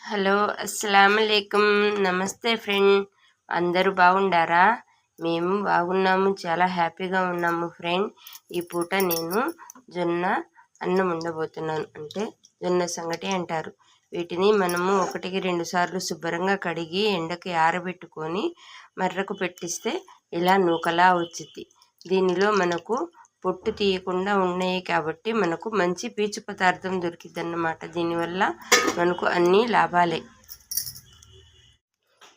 Hello అస్సలాముఅలైకుం. నమస్తే friend, అందరూ బాగుండారా? మేము బాగున్నాము, చాలా హ్యాపీగా ఉన్నాము ఫ్రెండ్. ఈ పూట నేను జొన్న అన్నం ఉండబోతున్నాను. అంటే జొన్న సంగటి అంటారు వీటిని. మనము 1-2 సార్లు శుభ్రంగా కడిగి ఎండకి ఆరబెట్టుకొని మర్రకు పెట్టిస్తే ఇలా నూకలా వచ్చింది. దీనిలో మనకు పొట్టు తీయకుండా ఉన్నాయి కాబట్టి మనకు మంచి పీచు పదార్థం దొరికింది అన్నమాట. దీనివల్ల మనకు అన్ని లాభాలే.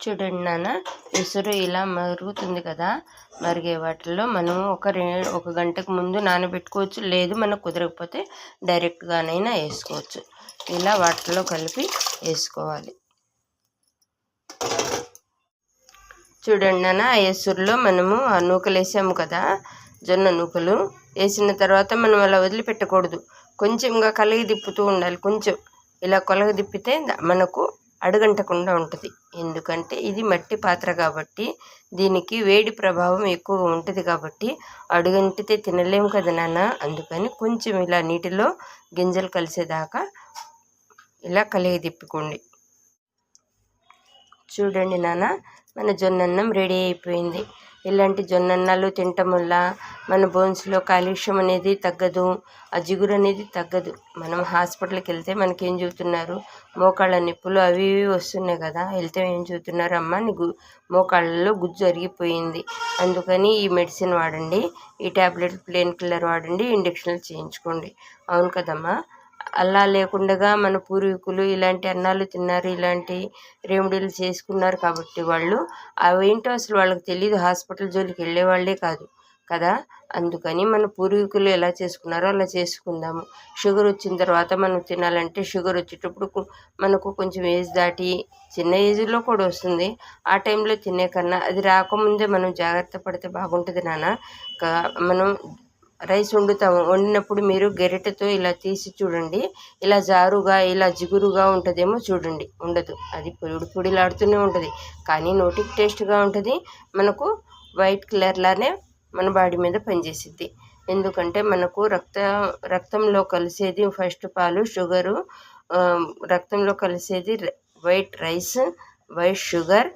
చూడండి నాన్న, ఎసురు ఇలా మరుగుతుంది కదా, మరిగే వాటిల్లో మనం ఒక గంటకు ముందు నానబెట్టుకోవచ్చు, లేదు మనకు కుదరకపోతే డైరెక్ట్గానైనా వేసుకోవచ్చు. ఇలా వాటిలో కలిపి వేసుకోవాలి. చూడండి నాన్న, ఆ ఎసురులో మనము ఆ నూకలు వేసాము కదా, జొన్న నూకలు వేసిన తర్వాత మనం అలా వదిలిపెట్టకూడదు. కొంచెంగా కలగి తిప్పుతూ ఉండాలి. కొంచెం ఇలా కొలగ తిప్పితే మనకు అడుగంటకుండా ఉంటుంది. ఎందుకంటే ఇది మట్టి పాత్ర కాబట్టి దీనికి వేడి ప్రభావం ఎక్కువగా ఉంటుంది కాబట్టి అడుగంటితే తినలేము కదా నాన్న. అందుకని కొంచెం ఇలా నీటిలో గింజలు కలిసేదాకా ఇలా కలిగి తిప్పుకోండి. చూడండి నాన్న, మన జొన్నన్నం రెడీ అయిపోయింది. ఇలాంటి జొన్నన్నాలు తినటం వల్ల మన బోన్స్లో కాల్షియం అనేది తగ్గదు, ఆ జిగురు అనేది తగ్గదు. మనం హాస్పిటల్కి వెళ్తే మనకేం చెబుతున్నారు, మోకాళ్ళ నొప్పులు అవి ఇవి వస్తున్నాయి కదా, వెళ్తే ఏం చెబుతున్నారు, అమ్మ నీకు మోకాళ్ళలో గుజ్జు అరిగిపోయింది, అందుకని ఈ మెడిసిన్ వాడండి, ఈ ట్యాబ్లెట్ పెయిన్ కిల్లర్ వాడండి, ఇంజక్షన్లు చేయించుకోండి. అవును కదమ్మా. అలా లేకుండా మన పూర్వీకులు ఇలాంటి అన్నాలు తిన్నారు, ఇలాంటి రెమెడీలు చేసుకున్నారు కాబట్టి వాళ్ళు అవేంటో అసలు వాళ్ళకి తెలియదు. హాస్పిటల్ జోలికి వెళ్ళేవాళ్ళే కాదు కదా. అందుకని మన పూర్వీకులు ఎలా చేసుకున్నారో అలా చేసుకుందాము. షుగర్ వచ్చిన తర్వాత మనం తినాలంటే షుగర్ వచ్చేటప్పుడు మనకు కొంచెం ఏజ్ దాటి చిన్న ఏజ్లో కూడా వస్తుంది. ఆ టైంలో తినే కన్నా అది రాకముందే మనం జాగ్రత్త పడితే బాగుంటుంది నాన్న. మనం రైస్ వండినప్పుడు మీరు గరిటెతో ఇలా తీసి చూడండి, ఇలా జారుగా ఇలా జిగురుగా ఉంటుందేమో చూడండి. ఉండదు, అది పొడిలాడుతూనే ఉంటుంది, కానీ నోటికి టేస్ట్గా ఉంటుంది. మనకు వైట్ కలర్లానే మన బాడీ మీద పనిచేసిద్ది. ఎందుకంటే మనకు రక్తంలో కలిసేది ఫస్ట్ పాలు, షుగరు, రక్తంలో కలిసేది వైట్ రైస్, వైట్ షుగర్,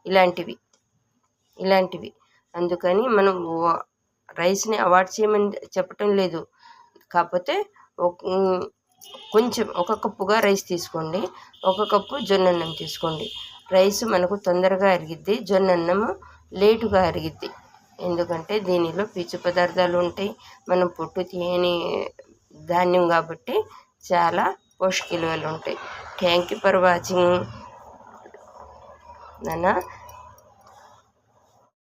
ఇలాంటివి. అందుకని మనం రైస్ని అవాయిడ్ చేయమని చెప్పటం లేదు, కాకపోతే కొంచెం 1 కప్పుగా రైస్ తీసుకోండి, 1 కప్పు జొన్నన్నం తీసుకోండి. రైస్ మనకు తొందరగా అరిగిద్ది, జొన్నన్నము లేటుగా అరిగిద్ది. ఎందుకంటే దీనిలో పీచు పదార్థాలు ఉంటాయి, మనం పొట్టు తీయని ధాన్యం కాబట్టి చాలా పోషక విలువలు ఉంటాయి. థ్యాంక్ యూ ఫర్ వాచింగ్ నాన్న.